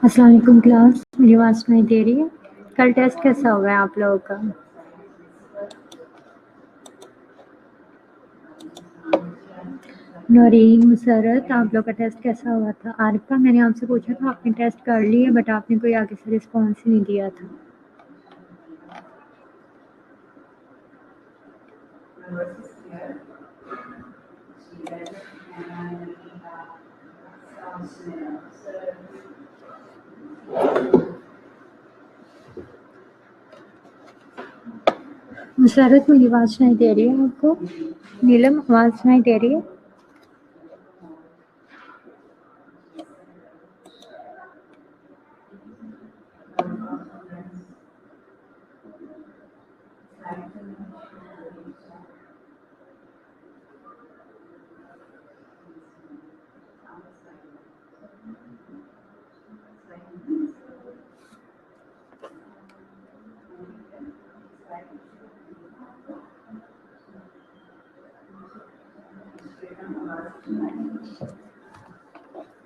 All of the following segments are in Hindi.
अस्सलाम वालेकुम क्लास, मेरी आवाज़ सुनाई दे रही है? कल टेस्ट कैसा हुआ है आप लोगों का? नौरीन, मुसर्रत, आप लोग का टेस्ट कैसा हुआ था? आरिफा, मैंने आपसे पूछा था, आपने टेस्ट कर लिया बट आपने कोई आगे से रिस्पॉन्स ही नहीं दिया था। मुसर्रत, मेरी आवाज़ सुनाई दे रही है आपको? नीलम, आवाज़ सुनाई दे रही है?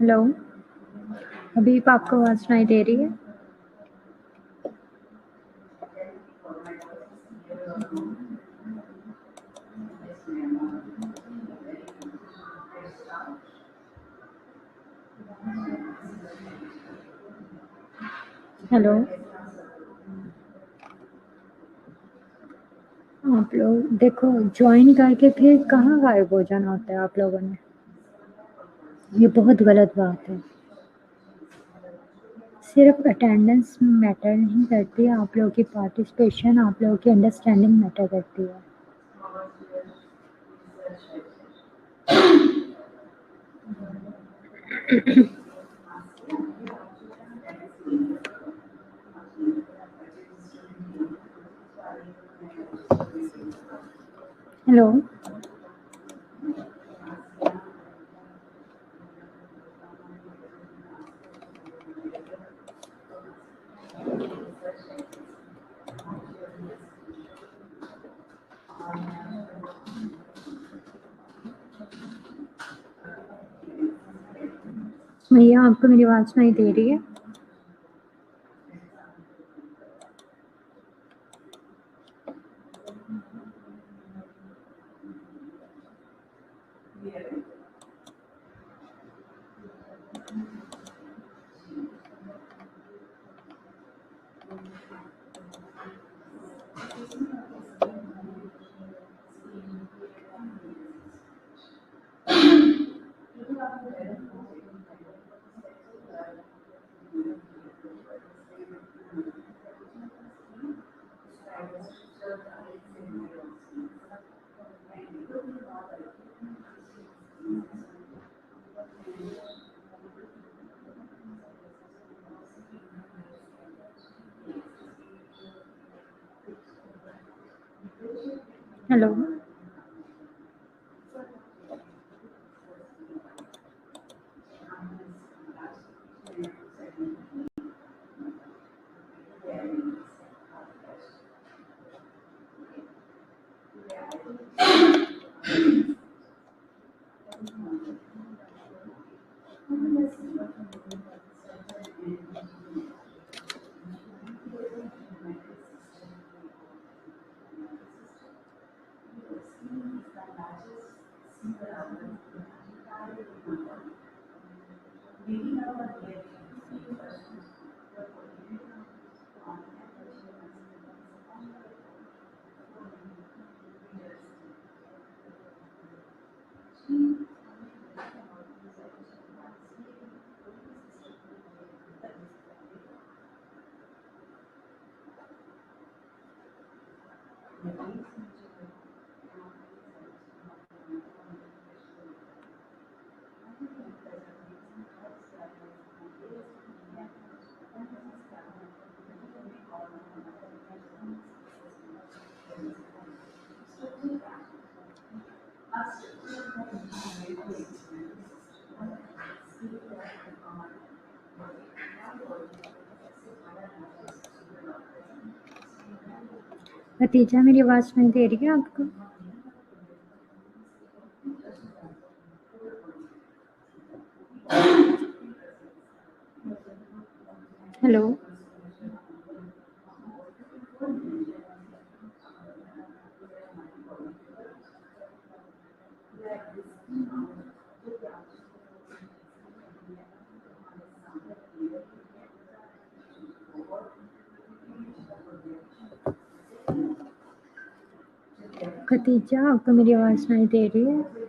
हेलो, हबीब, आपको आवाज़ सुनाई दे रही है? हेलो, आप लोग देखो, ज्वाइन करके फिर कहाँ गायब हो जाना होता है आप लोगों ने? ये बहुत गलत बात है। सिर्फ अटेंडेंस मैटर नहीं करती, आप लोगों की पार्टिसिपेशन, आप लोगों की अंडरस्टैंडिंग मैटर करती है। हेलो। भैया आपको मेरी आवाज़ सुनाई दे रही है? हेलो। भतीजा मेरी आवाज़ सुनाई दे रही है आपको? हेलो। खतीजा आपको मेरी आवाज़ सुनाई दे रही है?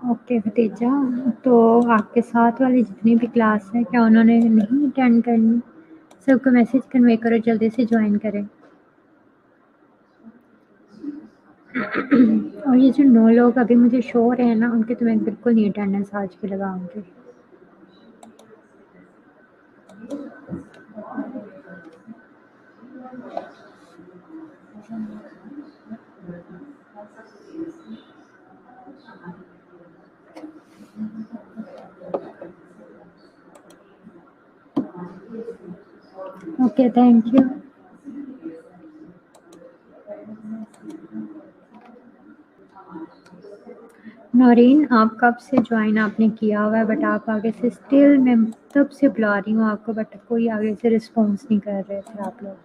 ओके भतीजा, तो आपके साथ वाली जितनी भी क्लास है क्या उन्होंने नहीं अटेंड करनी? सबको मैसेज कन्वे करो जल्दी से ज्वाइन करें। और ये जो 9 लोग अभी मुझे शो हो रहे हैं ना, उनके तो मैं बिल्कुल नहीं अटेंडेंस आज की लगाऊंगी। Okay, thank you. नौरीन, आप कब से ज्वाइन आपने किया हुआ है, बट आप आगे से स्टिल मैं तब से बुला रही हूँ आपको, बट कोई आगे से रिस्पॉन्स नहीं कर रहे थे आप लोग।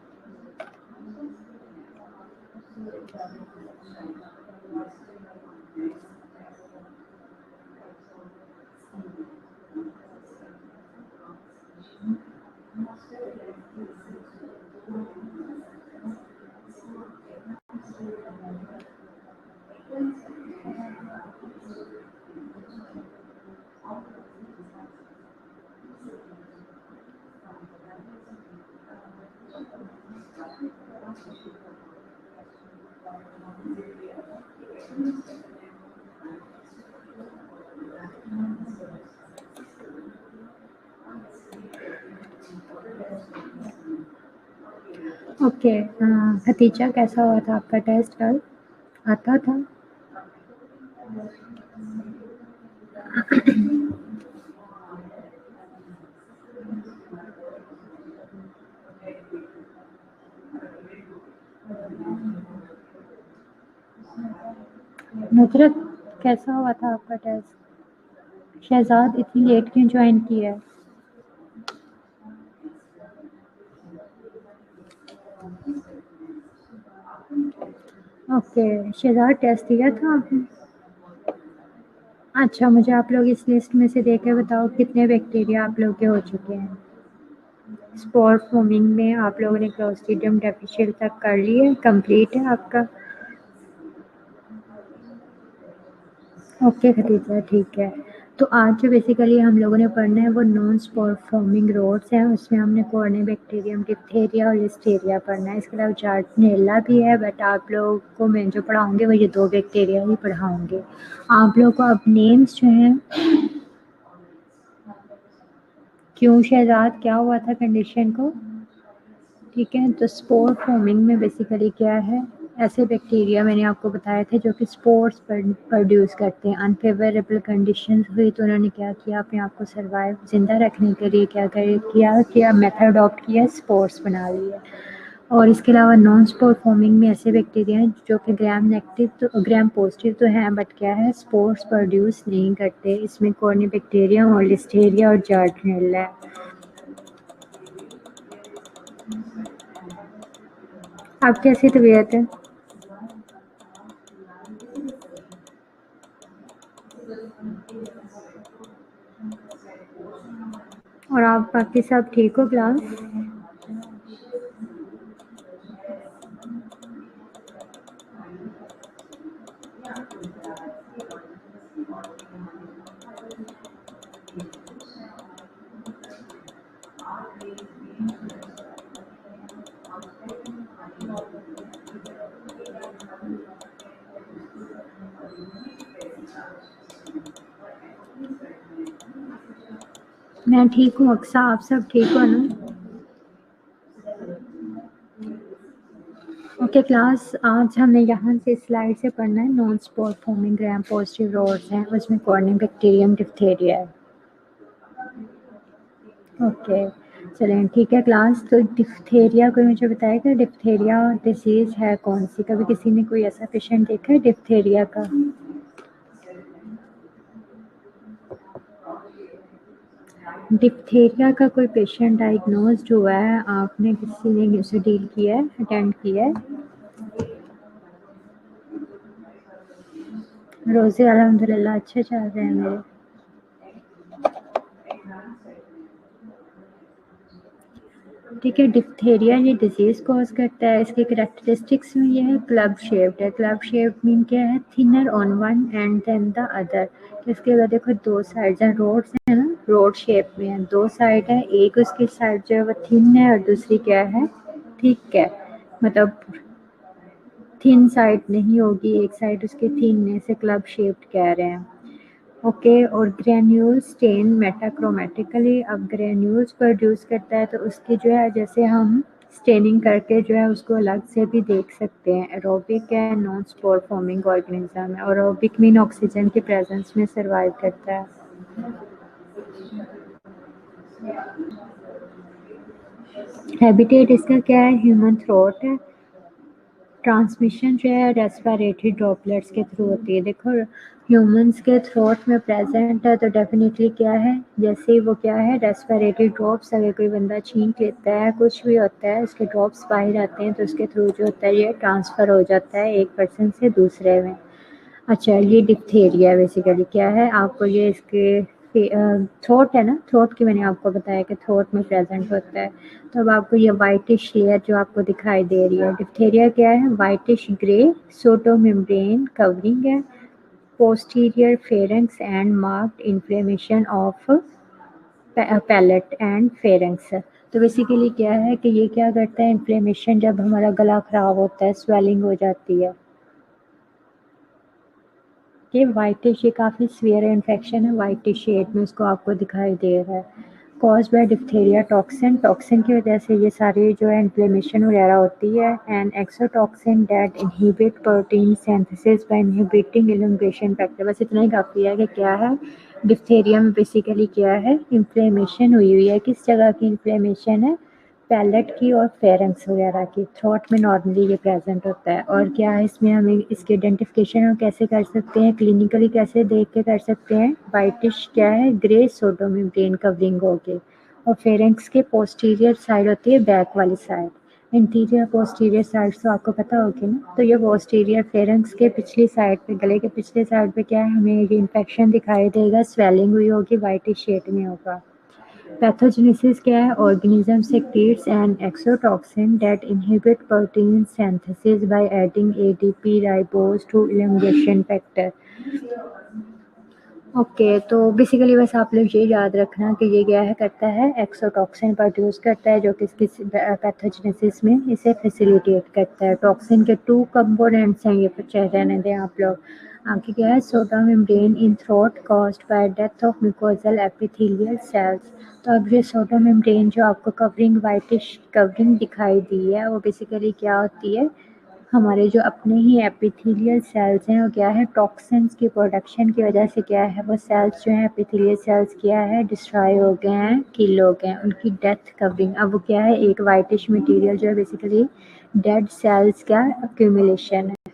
ओके। खतीजा, कैसा हुआ था आपका टेस्ट कल? आता था? नुसरत, कैसा हुआ था आपका टेस्ट? शहजाद, इतनी लेट क्यों ज्वाइन किया है? ओके, शहजाद टेस्ट दिया था आपने? अच्छा, मुझे आप लोग इस लिस्ट में से देख के बताओ कितने बैक्टीरिया आप लोग के हो चुके हैं। स्पोर फॉर्मिंग में आप लोगों ने क्लोस्ट्रीडियम डिफिशियल तक कर लिए, कंप्लीट है आपका? ओके खतीजा, ठीक है। तो आज जो बेसिकली हम लोगों ने पढ़ना है वो नॉन स्पोर फॉर्मिंग रोड्स हैं, उसमें हमने कॉर्नेबैक्टीरियम, डिप्थेरिया और लिस्टेरिया पढ़ना है। इसके अलावा जार्डिनेला भी है, बट आप लोगों को मैं जो पढ़ाऊँगी वो ये 2 बैक्टीरिया ही पढ़ाऊँगी। आप लोगों को अब नेम्स जो हैं, क्यों शहजाद, क्या हुआ था कंडीशन को? ठीक है, तो स्पोर फॉर्मिंग में बेसिकली क्या है, ऐसे बैक्टीरिया मैंने आपको बताए थे जो कि स्पोर्स प्रोड्यूस करते हैं। अनफेवरेबल कंडीशंस हुई तो उन्होंने क्या किया, अपने आप को सर्वाइव जिंदा रखने के लिए क्या मेथड अडॉप्ट किया, स्पोर्स बना लिए। और इसके अलावा नॉन स्पोर फॉर्मिंग में ऐसे बैक्टीरिया हैं जो कि ग्राम नेगेटिव तो ग्राम पॉजिटिव तो हैं, बट क्या है, स्पोर्स प्रोड्यूस नहीं करते। इसमें कॉर्निबैक्टीरियम और लिस्टेरिया और जार्डिनेला है। आप कैसी तबीयत है? और आप बाकी सब ठीक हो क्लास? मैं ठीक हूँ अक्सा, आप सब ठीक हो ना? ओके क्लास, आज हमने यहाँ से स्लाइड से पढ़ना है non spore forming gram positive rods हैं, उसमें कॉर्निबैक्टीरियम, डिप्थेरिया है। ओके चलें, ठीक है क्लास। तो डिप्थेरिया कोई मुझे बताएगा डिप्थेरिया डिसीज़ है कौन सी? कभी किसी ने कोई ऐसा पेशेंट देखा है डिप्थेरिया का? डिप्थेरिया का कोई पेशेंट डायग्नोज्ड हुआ है, आपने किसी ने उसे डील किया है, अटेंड किया है? रोज़े अल्हम्दुलिल्लाह अच्छे चल रहे हैं मेरे। ठीक है, डिप्थेरिया ये डिजीज़ कॉज करता है। इसके कैरेक्टरिस्टिक्स में ये है क्लब शेप्ड है। क्लब शेप्ड मीन क्या है, thinner on one end than the other. इसके अगर देखो दो साइड्स हैं, रोड्स है ना, रोड शेप में है, दो साइड है, एक उसकी साइड जो है वो थिन है और दूसरी क्या है, थिक है। मतलब थिन साइड नहीं होगी, एक साइड उसके थिन से क्लब शेप्ड कह रहे हैं। ओके, और ग्रेन्यूल स्टेन मेटाक्रोमेटिकली। अब ग्रेन्यूल्स प्रोड्यूस करता है तो उसकी जो है, जैसे हम स्टेनिंग करके जो है उसको अलग से भी देख सकते हैं। एरोबिक है, नॉन स्पोर फॉर्मिंग ऑर्गेनिज्म है। और एरोबिक मीन ऑक्सीजन के प्रेजेंस में सर्वाइव करता है। हैबिटेट इसका क्या है, ह्यूमन थ्रोट है। ट्रांसमिशन जो है रेस्पिरेटरी ड्रॉपलेट्स के थ्रू होती है। देखो ह्यूमंस के थ्रोट में प्रेजेंट है तो डेफिनेटली क्या है, जैसे ही वो क्या है, रेस्पिरेटरी ड्रॉप्स, अगर कोई बंदा छींक लेता है, कुछ भी होता है, उसके ड्रॉप्स बाहर आते हैं तो उसके थ्रू जो होता है ये ट्रांसफ़र हो जाता है एक पर्सन से दूसरे में। अच्छा, ये डिप्थेरिया बेसिकली क्या है, आपको ये इसके थ्रोट है ना, थ्रोट की मैंने आपको बताया कि थ्रोट में प्रेजेंट होता है। तो अब आपको ये वाइटिश लेयर जो आपको दिखाई दे रही है, डिप्थेरिया क्या है, वाइटिश ग्रे सोटो मेम्ब्रेन कवरिंग है। posterior pharynx and marked inflammation of palate and pharynx. तो बेसिकली क्या है कि ये क्या करता है, इन्फ्लेमेशन, जब हमारा गला खराब होता है, स्वेलिंग हो जाती है कि वाइटिश, ये काफ़ी सीवियर इन्फेक्शन है, वाइटिश शेड में उसको आपको दिखाई दे रहा है। Cause by diphtheria toxin, toxin की वजह से ये सारी जो है इन्फ्लेमेशन वगैरह होती है। And exotoxin that inhibit protein synthesis by inhibiting elimination factor. बस इतना ही काफ़ी है कि क्या है, डिप्थीरिया में बेसिकली क्या है, इन्फ्लेमेशन हुई है। किस जगह की इन्फ्लेमेशन है, पैलेट की और फेरेंक्स वगैरह की। थ्रोट में नॉर्मली ये प्रेजेंट होता है। और क्या है इसमें, हमें इसके आइडेंटिफिकेशन हम कैसे कर सकते हैं, क्लिनिकली कैसे देख के कर सकते हैं। वाइटिश क्या है, ग्रे सोडो मेम्ब्रेन कवरिंग होगी, और फेरेंक्स के पोस्टीरियर साइड होती है बैक वाली साइड। इंटीरियर पोस्टीरियर साइड तो आपको पता होगी ना। तो ये पोस्टीरियर फेरेंक्स के पिछली साइड पे, गले के पिछले साइड पे क्या है, हमें ये इन्फेक्शन दिखाई देगा, स्वेलिंग हुई होगी, वाइटिश शेड में होगा। पैथोजेनेसिस क्या है, organism secretes an exotoxin that inhibit protein synthesis by adding ADP ribose to elongation factor। Okay, तो बेसिकली बस आप लोग ये याद रखना कि ये क्या है, करता है एक्सोटॉक्सिन प्रोड्यूस करता है, जो कि पैथोजेनेसिस में इसे फैसिलिटेट करता है। टॉक्सिन के 2 कंपोनेंट्स हैं, ये पता रहने दें आप लोग। आगे क्या है, soda membrane in throat caused by death of mucosal epithelial cells. तो अब ये सोडा मेम्ब्रेन जो आपको कवरिंग, वाइटिश कवरिंग दिखाई दी है, वो बेसिकली क्या होती है, हमारे जो अपने ही एपिथेलियल सेल्स हैं, वो क्या है, टॉक्सिन्स की प्रोडक्शन की वजह से क्या है, वो सेल्स जो हैं एपिथेलियल सेल्स क्या है, डिस्ट्रॉय हो गए हैं, किल हो गए हैं, उनकी डेथ कवरिंग। अब वो क्या है, एक वाइटिश मटेरियल जो है बेसिकली डेड सेल्स का एक्यूमुलेशन है।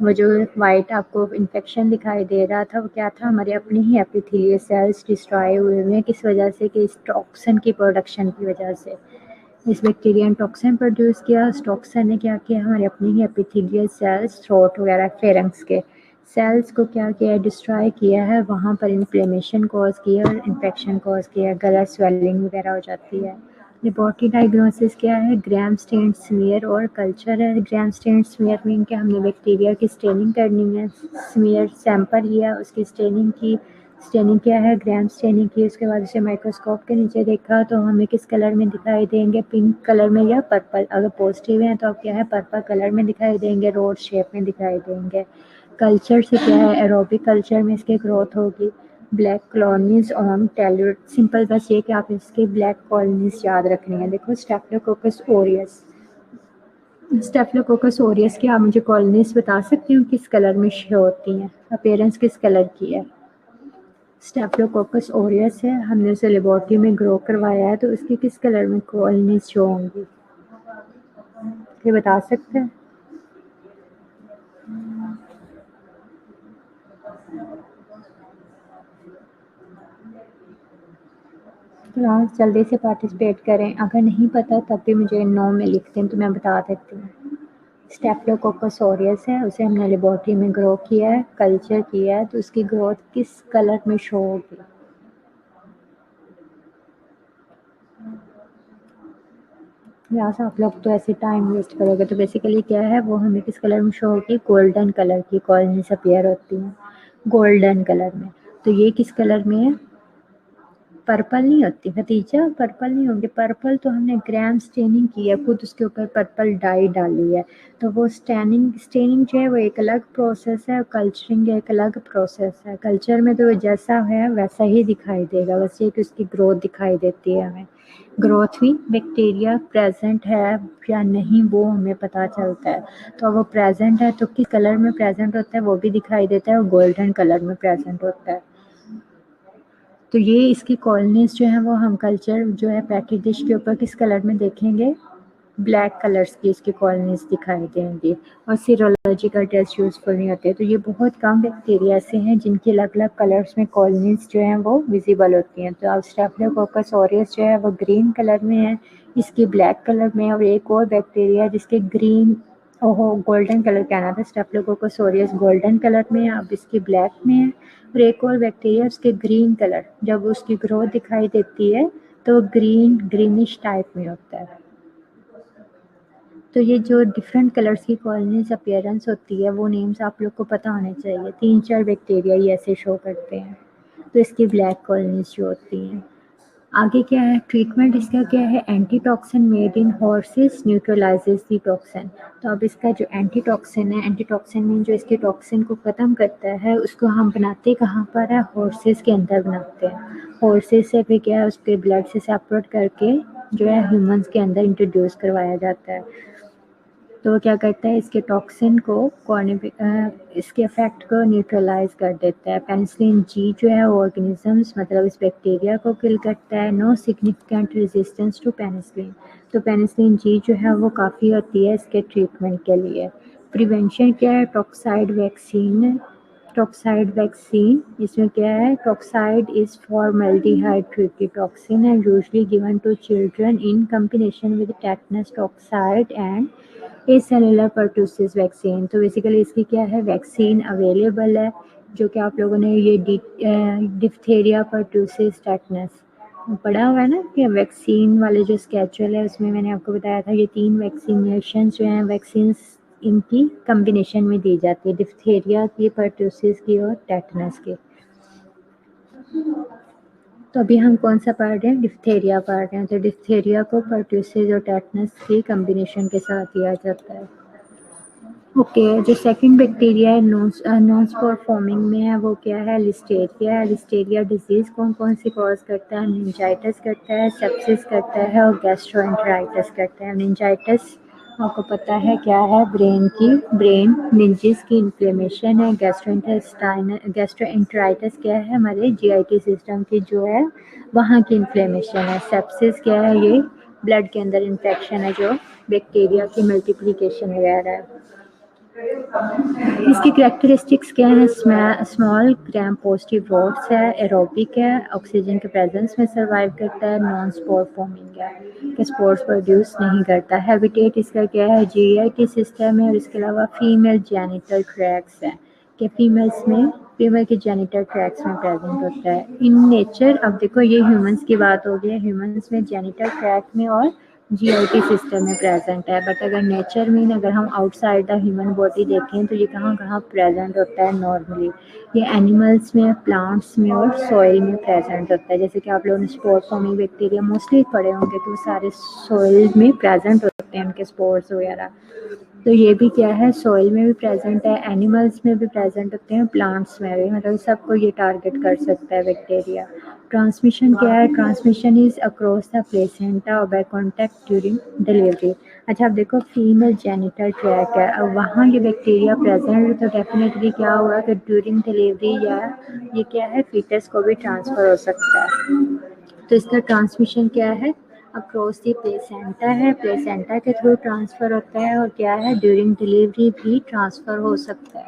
वो जो वाइट आपको इन्फेक्शन दिखाई दे रहा था, वो क्या था, हमारे अपने ही एपिथेलियल सेल्स डिस्ट्रॉय हुए हैं। किस वजह से, कि इस टॉक्सिन की प्रोडक्शन की वजह से। इस बैक्टीरिया ने टॉक्सिन प्रोड्यूस किया, इस टॉक्सिन ने क्या किया, हमारे अपने ही एपिथेलियल सेल्स, थ्रोट वगैरह, फेरेंक्स के सेल्स को क्या किया है, डिस्ट्रॉय किया है, वहाँ पर इन्फ्लेमेशन कॉज किया और इन्फेक्शन कॉज किया, गला स्वेलिंग वगैरह हो जाती है। लेबोरेटरी डायग्नोसिस क्या है, ग्राम स्टेन स्मीयर और कल्चर है। ग्राम स्टेन स्मीयर मीन कि हमने बैक्टीरिया की स्टेनिंग करनी है, स्मीयर सैंपल लिया, उसकी स्टेनिंग की। स्टेनिंग क्या है, ग्राम स्टेनिंग की, उसके बाद उसे माइक्रोस्कोप के नीचे देखा तो हमें किस कलर में दिखाई देंगे, पिंक कलर में या पर्पल। अगर पॉजिटिव हैं तो अब क्या है, पर्पल कलर में दिखाई देंगे, रोड शेप में दिखाई देंगे। कल्चर से क्या है, एरोबिक कल्चर में इसकी ग्रोथ होगी। ब्लैक कॉलोनीज ऑन टेल्यूड, सिंपल बस ये कि आप इसके ब्लैक कॉलोनीज याद रखनी है। देखो, स्टेफिलोकोकस ओरियस, स्टेफिलोकोकस ओरियस की आप मुझे कॉलोनीज बता सकती हो किस कलर में शो होती हैं, अपीयरेंस किस कलर की है। स्टेफिलोकोकस ओरियस है, हमने उसे लेबोरेटरी में ग्रो करवाया है, तो उसकी किस कलर में कॉलोनीज शो होंगी, ये बता सकते हैं। क्लास जल्दी से पार्टिसिपेट करें, अगर नहीं पता तब भी मुझे नो में लिख दें तो मैं बता देती हूँ। स्टेफिलोकोकस ऑरियस है, उसे हमने लेबोरेटरी में ग्रो किया है, कल्चर किया है, तो उसकी ग्रोथ किस कलर में शो होगी। यहाँ से आप लोग तो ऐसे टाइम वेस्ट करोगे, तो बेसिकली क्या है, वो हमें किस कलर में शो होगी, गोल्डन कलर की कॉलोनीज अपीयर होती हैं, गोल्डन कलर में। तो ये किस कलर में है, पर्पल नहीं होती भतीजा, पर्पल नहीं होंगे। पर्पल तो हमने ग्राम स्टेनिंग की है, खुद उसके ऊपर पर्पल डाई डाली है, तो वो स्टेनिंग जो है वो एक अलग प्रोसेस है, कल्चरिंग एक अलग प्रोसेस है। कल्चर में तो जैसा है वैसा ही दिखाई देगा, बस ये कि उसकी ग्रोथ दिखाई देती है हमें। ग्रोथ भी बैक्टीरिया प्रेजेंट है या नहीं वो हमें पता चलता है। तो वो प्रेजेंट है तो किस कलर में प्रेजेंट होता है वो भी दिखाई देता है, और गोल्डन कलर में प्रेजेंट होता है। तो ये इसकी कॉलोनीज जो है वो हम कल्चर जो है पैकेट डिश के ऊपर किस कलर में देखेंगे, ब्लैक कलर्स की इसकी कॉलोनीज दिखाई देंगी। और सीरोलॉजिकल टेस्ट यूजफुल नहीं होते, तो ये बहुत कम बैक्टीरिया ऐसे हैं जिनकी अलग अलग कलर्स में कॉलोनीज जो हैं वो विजिबल होती हैं। तो अब स्टेफिलोकोकस ऑरियस जो है वो ग्रीन कलर में है, इसकी ब्लैक कलर में, और एक और बैक्टीरिया जिसके ग्रीन, ओहो गोल्डन कलर कहना था, स्टेफिलोकोकस ऑरियस गोल्डन कलर में है, अब इसकी ब्लैक में है। और एक और बैक्टीरिया उसके ग्रीन कलर, जब उसकी ग्रोथ दिखाई देती है तो ग्रीनिश टाइप में होता है। तो ये जो डिफरेंट कलर्स की कॉलोनीज अपीयरेंस होती है वो नेम्स आप लोग को पता होने चाहिए। 3-4 बैक्टीरिया ही ऐसे शो करते हैं, तो इसकी ब्लैक कॉलोनीज जो होती हैं। आगे क्या है ट्रीटमेंट इसका क्या है, antitoxin made in horses neutralises the toxin. तो अब इसका जो एंटीटॉक्सिन है, एंटीटॉक्सिन मीन जो इसके टॉक्सिन को ख़त्म करता है, उसको हम बनाते कहाँ पर है, हॉर्सेस के अंदर बनाते हैं। हॉर्सेस से फिर क्या है उसके ब्लड से सेपरेट करके जो है ह्यूमंस के अंदर इंट्रोड्यूस करवाया जाता है। तो वो क्या करता है इसके टॉक्सिन को इसके इफेक्ट को न्यूट्रलाइज कर देता है। पेनिसिलिन जी जो है ऑर्गेनिजम्स मतलब इस बैक्टीरिया को किल करता है। No significant resistance to penicillin. तो पेनिसिलिन जी जो है वो काफ़ी होती है इसके ट्रीटमेंट के लिए। प्रिवेंशन क्या है, टॉक्साइड वैक्सीन। टॉक्साइड वैक्सीन इसमें क्या है, toxoid is formaldehyde treated toxin and usually given to children in combination with tetanus toxoid and acellular pertussis vaccine. तो बेसिकली इसकी क्या है वैक्सीन अवेलेबल है, जो कि आप लोगों ने ये डिप्थेरिया परटूसिस टेटनस पढ़ा हुआ है ना कि वैक्सीन वाले जो स्केड्यूल है उसमें मैंने आपको बताया था ये 3 वैक्सीनेशन जो हैं वैक्सीन्स इनकी कम्बिनेशन में दी जाती है, डिप्थेरिया की, परटूसिस की और टेटनस की। तो अभी हम कौन सा पढ़ रहे हैं, डिप्थेरिया पढ़ रहे हैं। तो डिप्थेरिया को परटूसिस और टेटनस की कम्बिनेशन के साथ दिया जाता है। ओके जो सेकंड बैक्टीरिया है नॉन स्पोर फॉर्मिंग में है वो क्या है, लिस्टेरिया है। लिस्टेरिया डिजीज़ कौन कौन सी कॉज करता है, मेनिंजाइटिस करता है, सेप्सिस करता है और गैस्ट्रोएंटेराइटिस करता है। मेनिंजाइटिस आपको पता है क्या है, ब्रेन मेनिंजेस की इन्फ्लेमेशन है। गैस्ट्रोएंटेराइटिस क्या है, हमारे जीआईटी सिस्टम की जो है वहाँ की इन्फ्लेमेशन है। सेप्सिस क्या है, ये ब्लड के अंदर इन्फेक्शन है जो बैक्टीरिया की मल्टीप्लिकेशन वगैरह है। इसकी कैरेक्टरिस्टिक्स क्या है, स्मॉल ग्राम पॉजिटिव रोड्स है, एरोबिक है, ऑक्सीजन के प्रेजेंस में सर्वाइव करता है, नॉन स्पोर फॉर्मिंग है कि स्पोर्स प्रोड्यूस नहीं करता। हैबिटेट इसका क्या है, जीआईटी सिस्टम है और इसके अलावा फीमेल जेनिटल ट्रैक्स है कि फीमेल के जेनिटल ट्रैक्स में प्रेजेंट होता है। इन नेचर अब देखो ये ह्यूमंस की बात हो गई है, ह्यूमंस में जेनिटल ट्रैक्ट में और जीआईटी सिस्टम में प्रेजेंट है। बट अगर नेचर में अगर हम आउटसाइड द ह्यूमन बॉडी देखें तो ये कहाँ कहाँ प्रेजेंट होता है नॉर्मली, ये एनिमल्स में, प्लांट्स में और सॉइल में प्रेजेंट होता है। जैसे कि आप लोगों ने स्पोर फॉर्मिंग बैक्टीरिया मोस्टली पढ़े होंगे तो सारे सॉइल में प्रेजेंट होते हैं उनके स्पोर्स वगैरह। तो ये भी क्या है सॉइल में भी प्रेजेंट है, एनिमल्स में भी प्रेजेंट होते हैं, प्लांट्स में भी, मतलब सबको ये टारगेट कर सकता है बैक्टीरिया। ट्रांसमिशन क्या है, transmission is across the placenta और बाय कॉन्टैक्ट ड्यूरिंग डिलीवरी। अच्छा अब देखो फीमेल जेनिटल ट्रैक है, अब वहाँ ये बैक्टीरिया प्रेजेंट है तो डेफिनेटली क्या होगा कि ड्यूरिंग डिलीवरी या ये क्या है फीटस को भी ट्रांसफ़र हो सकता है। तो इसका ट्रांसमिशन क्या है, अक्रॉस दी प्लेसेंटा है, प्लेसेंटा के थ्रू ट्रांसफ़र होता है और क्या है ड्यूरिंग डिलीवरी भी ट्रांसफ़र हो सकता है।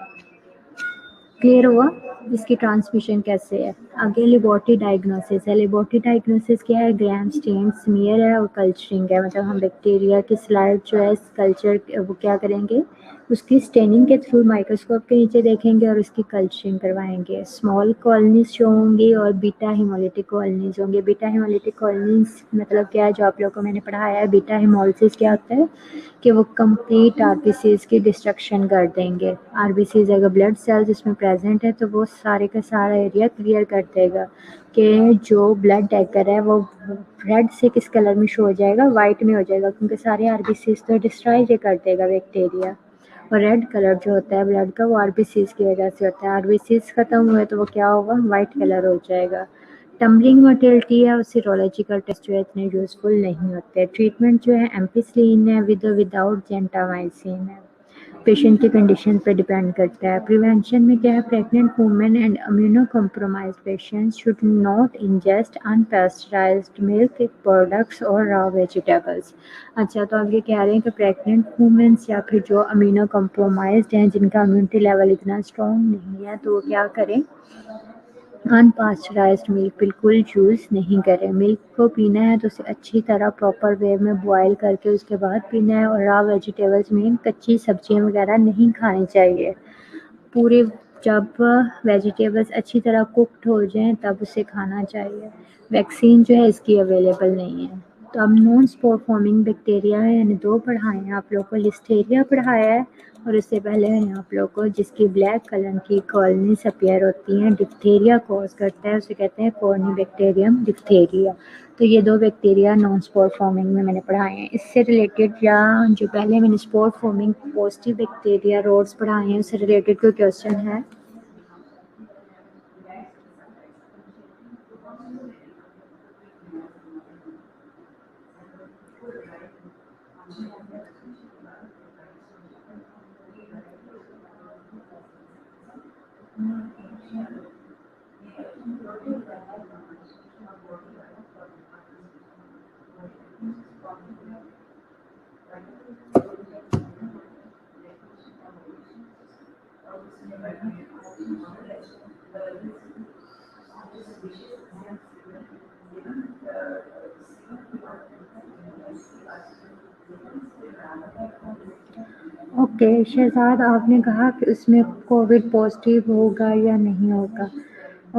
क्लियर हुआ इसकी ट्रांसमिशन कैसे है। आगे लेबोरेटरी डायग्नोसिस है। लेबोरेटरी डायग्नोसिस क्या है, ग्राम स्टेन स्मीयर है और कल्चरिंग है, मतलब हम बैक्टीरिया की स्लाइड जो है कल्चर वो क्या करेंगे उसकी स्टेनिंग के थ्रू माइक्रोस्कोप के नीचे देखेंगे और उसकी कल्चरिंग करवाएंगे। स्मॉल कॉलोनीज जो होंगी और बीटा हिमोलिटिक कॉलोनीज होंगे। बीटा हिमोलिटिक कॉलोनीज मतलब क्या है, जो आप लोगों को मैंने पढ़ाया है, बीटा हिमोलिसिस क्या होता है कि वो कंप्लीट आरबीसीज की डिस्ट्रक्शन कर देंगे। आरबीसीज अगर ब्लड सेल्स इसमें प्रेजेंट है तो वो सारे का सारा एरिया क्लियर कर देगा कि जो ब्लड टैकर है वो रेड से किस कलर में शो हो जाएगा, वाइट में हो जाएगा, क्योंकि सारे आरबीसीज तो डिस्ट्रॉय कर देगा बैक्टीरिया। और रेड कलर जो होता है ब्लड का वो आरबीसीज की वजह से होता है। आरबीसीज खत्म हुए तो वो क्या होगा, वाइट कलर हो जाएगा। टम्बलिंग मोटेलिटी है और सीरोलॉजिकल टेस्ट जो है इतने यूजफुल नहीं होते। ट्रीटमेंट जो है एम्पिसिलिन है विद विदाउट जेंटामाइसिन है, पेशेंट की कंडीशन पर डिपेंड करता है। प्रिवेंशन में क्या है, pregnant women and immunocompromised patients should not ingest unpasteurised milk products और रॉ वेजिटेबल्स। अच्छा तो अब ये कह रहे हैं कि प्रेग्नेंट वुमेन्स या फिर जो इम्यूनो कॉम्प्रोमाइज्ड हैं जिनका इम्यूनिटी लेवल इतना स्ट्रॉन्ग नहीं है तो वो क्या करें, अनपास्चराइज्ड मिल्क बिल्कुल यूज़ नहीं करें। मिल्क को पीना है तो उसे अच्छी तरह प्रॉपर वे में बॉयल करके उसके बाद पीना है। और रॉ वेजिटेबल्स में कच्ची सब्जियां वगैरह नहीं खानी चाहिए। पूरे जब वेजिटेबल्स अच्छी तरह कुक्ड हो जाएं तब उसे खाना चाहिए। वैक्सीन जो है इसकी अवेलेबल नहीं है। तो अब नॉन स्पोर फॉर्मिंग बैक्टीरिया है, यानी 2 पढ़ाए हैं आप लोग को, लिस्टेरिया पढ़ाया है और इससे पहले मैंने आप लोग को जिसकी ब्लैक कलर की कॉलोनीज अपीयर होती हैं, डिप्थीरिया कॉज करता है, उसे कहते हैं कॉर्निबैक्टीरियम डिप्थीरिया। तो ये 2 बैक्टीरिया नॉन स्पोर फॉर्मिंग में मैंने पढ़ाए हैं। इससे रिलेटेड या जो पहले मैंने spore forming positive bacteria rods पढ़ाए हैं उससे रिलेटेड कोई क्वेश्चन है? ओके शहजाद, आपने कहा कि उसमें कोविड पॉजिटिव होगा या नहीं होगा।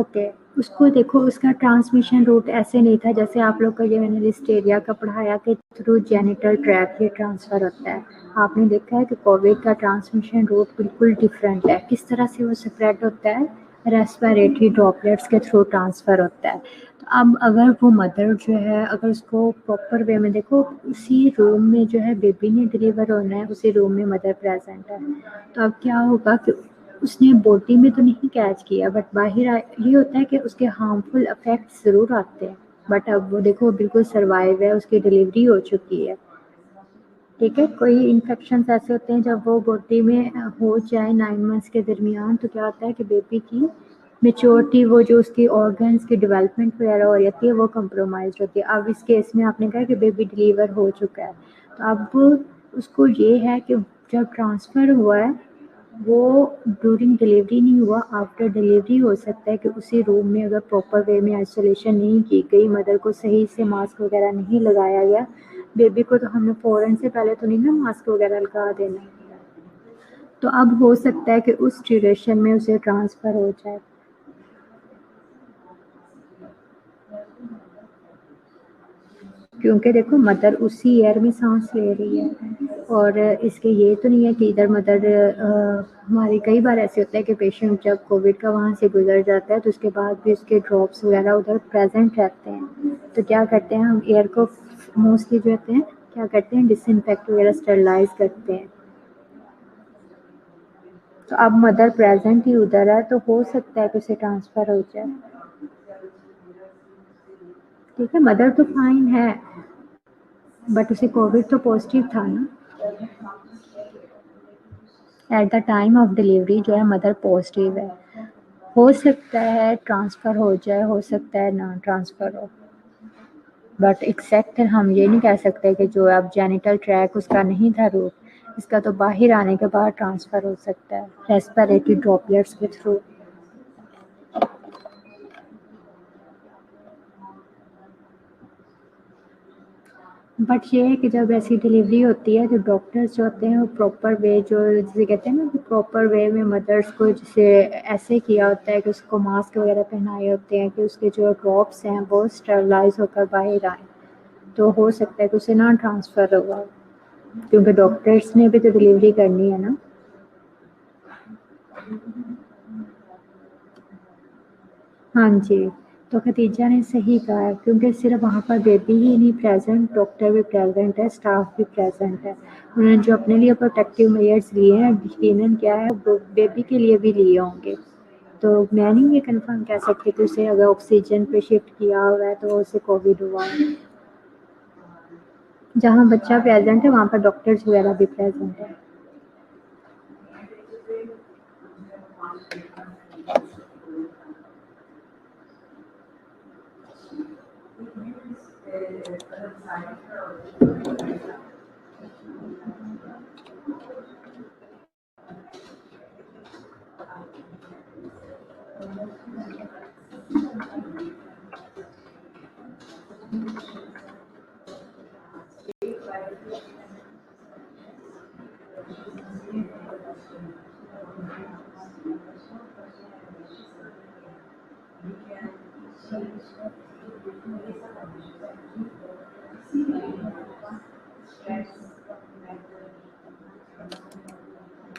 ओके, उसको देखो, उसका ट्रांसमिशन रूट ऐसे नहीं था जैसे आप लोग को ये मैंने लिस्टेरिया का पढ़ाया कि थ्रू जेनिटल ट्रैक ये ट्रांसफ़र होता है। आपने देखा है कि कोविड का ट्रांसमिशन रूट बिल्कुल डिफरेंट है। किस तरह से वो स्प्रेड होता है? रेस्पिरेटरी ड्रॉपलेट्स के थ्रू ट्रांसफ़र होता है। तो अब अगर वो मदर जो है, अगर उसको प्रॉपर वे में देखो, उसी रूम में जो है बेबी ने डिलीवर होना है, उसी रूम में मदर प्रेजेंट है, तो अब क्या होगा कि उसने बॉडी में तो नहीं कैच किया, बट बाहर ये होता है कि उसके हार्मफुल इफेक्ट्स ज़रूर आते हैं, बट अब वो देखो बिल्कुल सर्वाइव है, उसकी डिलीवरी हो चुकी है। ठीक है, कोई इन्फेक्शन ऐसे होते हैं जब वो बॉडी में हो जाए 9 मंथ्स के दरमियान, तो क्या होता है कि बेबी की मेच्योरिटी, वो जो उसकी ऑर्गन्स की डेवलपमेंट वगैरह हो जाती है, वो कंप्रोमाइज होती है। अब इस केस में आपने कहा कि बेबी डिलीवर हो चुका है, तो अब उसको ये है कि जब ट्रांसफ़र हुआ है वो ड्यूरिंग डिलीवरी नहीं हुआ, आफ्टर डिलीवरी हो सकता है कि उसी रूम में अगर प्रॉपर वे में आइसोलेशन नहीं की गई, मदर को सही से मास्क वगैरह नहीं लगाया गया, बेबी को तो हमने फ़ौरन से पहले तो नहीं ना मास्क वगैरह लगा देना, तो अब हो सकता है कि उस ड्यूरेशन में उसे ट्रांसफ़र हो जाए। क्योंकि देखो मदर उसी एयर में सांस ले रही है, और इसके ये तो नहीं है कि इधर मदर हमारी कई बार ऐसे होता है कि पेशेंट जब कोविड का वहाँ से गुजर जाता है तो उसके बाद भी उसके ड्रॉप्स वगैरह उधर प्रेजेंट रहते हैं, तो क्या करते हैं हम एयर को मोस्टली जो होते हैं क्या करते हैं, डिसइंफेक्ट वगैरह स्टरलाइज करते हैं। तो अब मदर प्रेजेंट ही उधर है, तो हो सकता है कि उसे ट्रांसफ़र हो जाए। ठीक है, मदर तो फाइन है, बट उसे कोविड तो पॉजिटिव था ना। At the time of delivery जो है मदर पॉजिटिव है, हो सकता है ट्रांसफ़र हो जाए, हो सकता है ना ट्रांसफ़र हो, बट एक्सेप्ट हम ये नहीं कह सकते कि जो अब जेनिटल ट्रैक उसका नहीं था रूट, इसका तो बाहर आने के बाद ट्रांसफ़र हो सकता है रेस्पिरेटरी ड्रॉपलेट्स के थ्रू। बट ये है कि जब ऐसी डिलीवरी होती है तो डॉक्टर्स जो होते हैं वो प्रॉपर वे, जो जिसे कहते हैं ना कि प्रॉपर वे में मदर्स को जैसे ऐसे किया होता है कि उसको मास्क वगैरह पहनाए होते हैं कि उसके जो ड्रॉप्स हैं वो स्टरलाइज होकर बाहर आए, तो हो सकता है कि उसे ना ट्रांसफ़र हुआ, क्योंकि डॉक्टर्स ने भी तो डिलीवरी करनी है ना। हाँ जी, तो खतीजा ने सही कहा है, क्योंकि सिर्फ वहाँ पर बेबी ही नहीं प्रेजेंट, डॉक्टर भी प्रेजेंट है, स्टाफ भी प्रेजेंट है, उन्होंने जो अपने लिए प्रोटेक्टिव मेजर्स लिए हैं यकीनन क्या है वो बेबी के लिए भी लिए होंगे। तो मैं नहीं ये कंफर्म कह सकती कि उसे अगर ऑक्सीजन पे शिफ्ट किया हुआ है तो उसे कोविड हुआ है। जहाँ बच्चा प्रेजेंट है वहाँ पर डॉक्टर्स वगैरह भी प्रेजेंट है।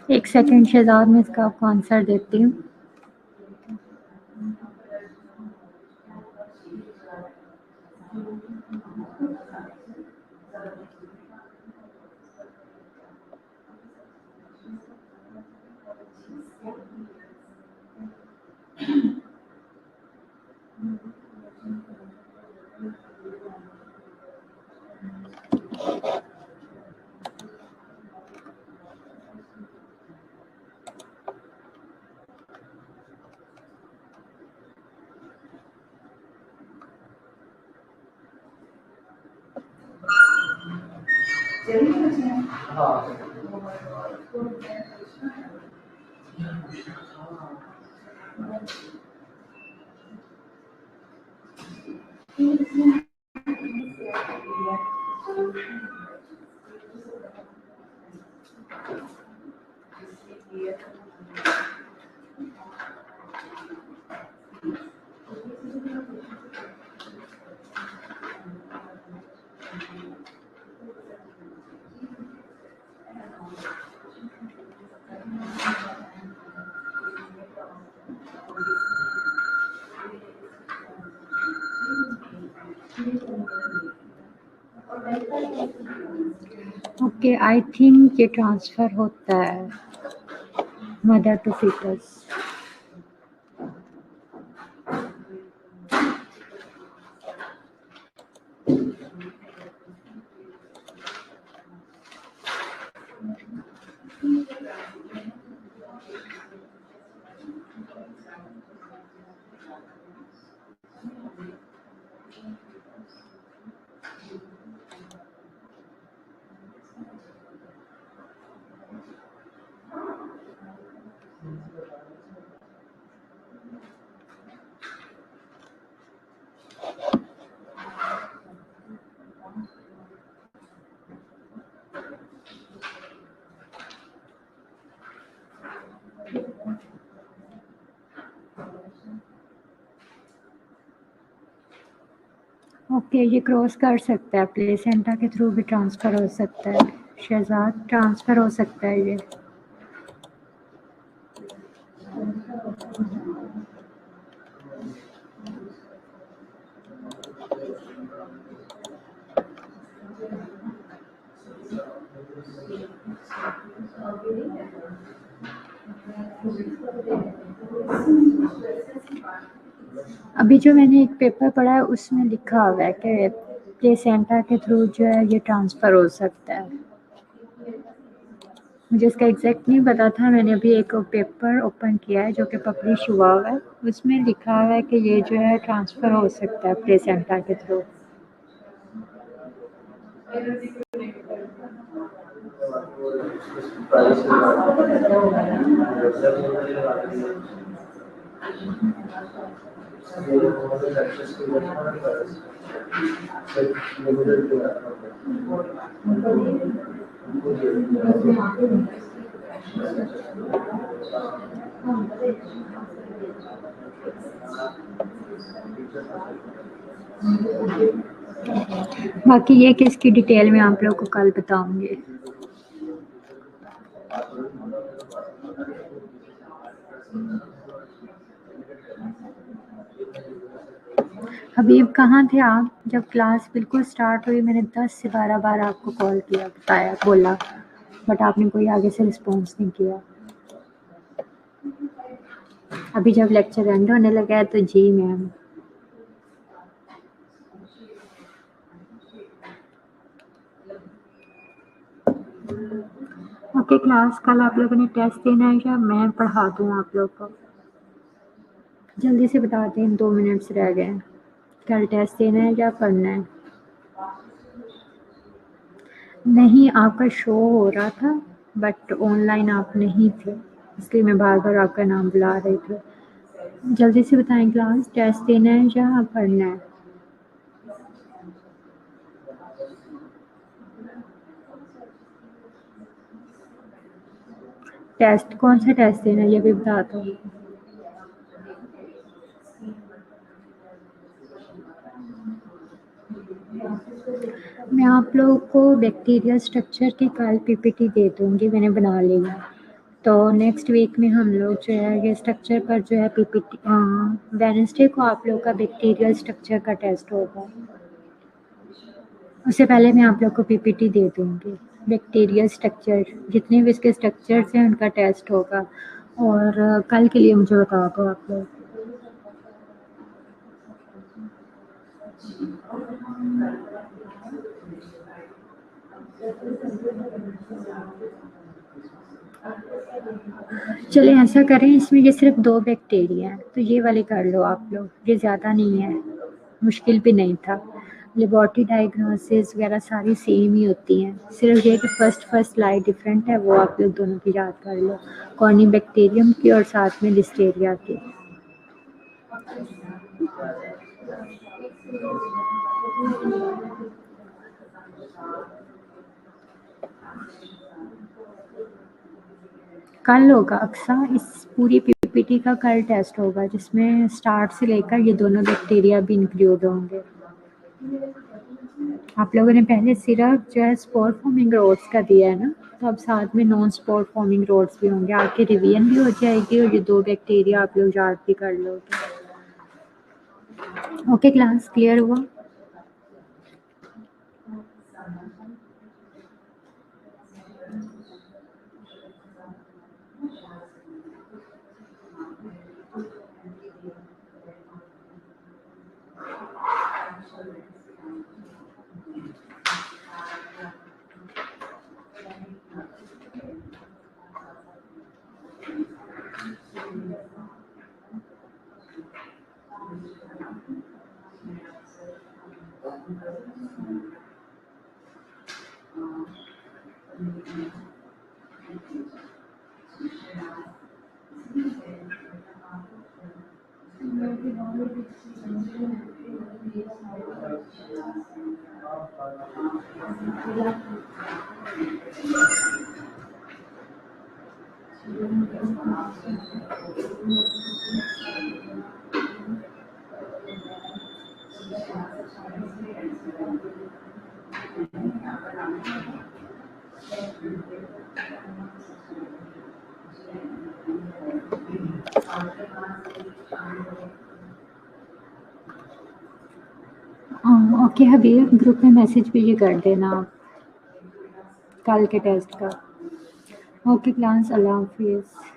एक सेकंड शहजाद, मैं इसका आपको आंसर देती हूँ। ओके, आई थिंक ये ट्रांसफ़र होता है मदर टू फीटस। ओके, ये क्रॉस कर सकता है, प्लेसेंटा के थ्रू भी ट्रांसफ़र हो सकता है शहजाद, ट्रांसफ़र हो सकता है ये। अभी जो मैंने एक पेपर पढ़ा है उसमें लिखा हुआ है कि प्लेसेंटा के थ्रू जो है ये ट्रांसफ़र हो सकता है। मुझे इसका एग्जैक्ट नहीं पता था, मैंने अभी एक पेपर ओपन किया है जो कि पब्लिश हुआ हुआ है, उसमें लिखा हुआ है कि ये जो है ट्रांसफ़र हो सकता है प्लेसेंटा के थ्रू। बाकी ये किसकी डिटेल में आप लोगों को कल बताऊंगी। हबीब, कहाँ थे आप जब क्लास बिल्कुल स्टार्ट हुई? मैंने 10 से 12 बार आपको कॉल किया, बताया, बोला, बट आपने कोई आगे से रिस्पॉन्स नहीं किया। अभी जब लेक्चर एंड होने लगा है तो जी मैम। ओके क्लास, कल आप लोगों ने टेस्ट देना है या मैं पढ़ा दूँ आप लोग को? जल्दी से बता दें, 2 मिनट्स रह गए हैं। कल टेस्ट देना है या पढ़ना है? नहीं, आपका शो हो रहा था बट ऑनलाइन आप नहीं थे, इसलिए मैं बार बार आपका नाम बुला रही थी। जल्दी से बताएं क्लास, टेस्ट देना है या पढ़ना है? टेस्ट कौन सा टेस्ट देना है ये भी बता दो। मैं आप लोगों को बैक्टीरियल स्ट्रक्चर की कल पीपीटी दे दूँगी, मैंने बना ली है। तो नेक्स्ट वीक में हम लोग जो है ये स्ट्रक्चर पर जो है पीपीटी वेडनेसडे को आप लोग का बैक्टीरियल स्ट्रक्चर का टेस्ट होगा। उससे पहले मैं आप लोग को पीपीटी दे दूँगी। बैक्टीरियल स्ट्रक्चर जितने भी इसके स्ट्रक्चर्स हैं उनका टेस्ट होगा और कल के लिए मुझे बता दो आप लोग। चलिए ऐसा करें, इसमें ये सिर्फ 2 बैक्टीरिया हैं, तो ये वाली कर लो आप लोग, ये ज़्यादा नहीं है, मुश्किल भी नहीं था। लेबॉर्टरी डायग्नोसिस वगैरह सारी सेम ही होती हैं, सिर्फ ये कि फर्स्ट स्लाइड डिफरेंट है, वो आप लोग दोनों की याद कर लो, कॉर्निबैक्टीरियम की और साथ में लिस्टेरिया की। कल होगा अक्सा, इस पूरी पीपीटी का कल टेस्ट होगा जिसमें स्टार्ट से लेकर ये दोनों बैक्टीरिया भी इंक्लूड होंगे। आप लोगों ने पहले सिर्फ जो है स्पोर फॉर्मिंग रोड्स का दिया है ना, तो अब साथ में नॉन स्पोर फॉर्मिंग रोड्स भी होंगे, आके रिवीजन भी हो जाएगी और ये 2 बैक्टीरिया आप लोग याद भी कर लोगे। ओके क्लास, क्लियर हुआ? ओके हबीब, ग्रुप में मैसेज भी कर देना आप कल के टेस्ट का। ओके क्लास, अल्लाह हाफिज़।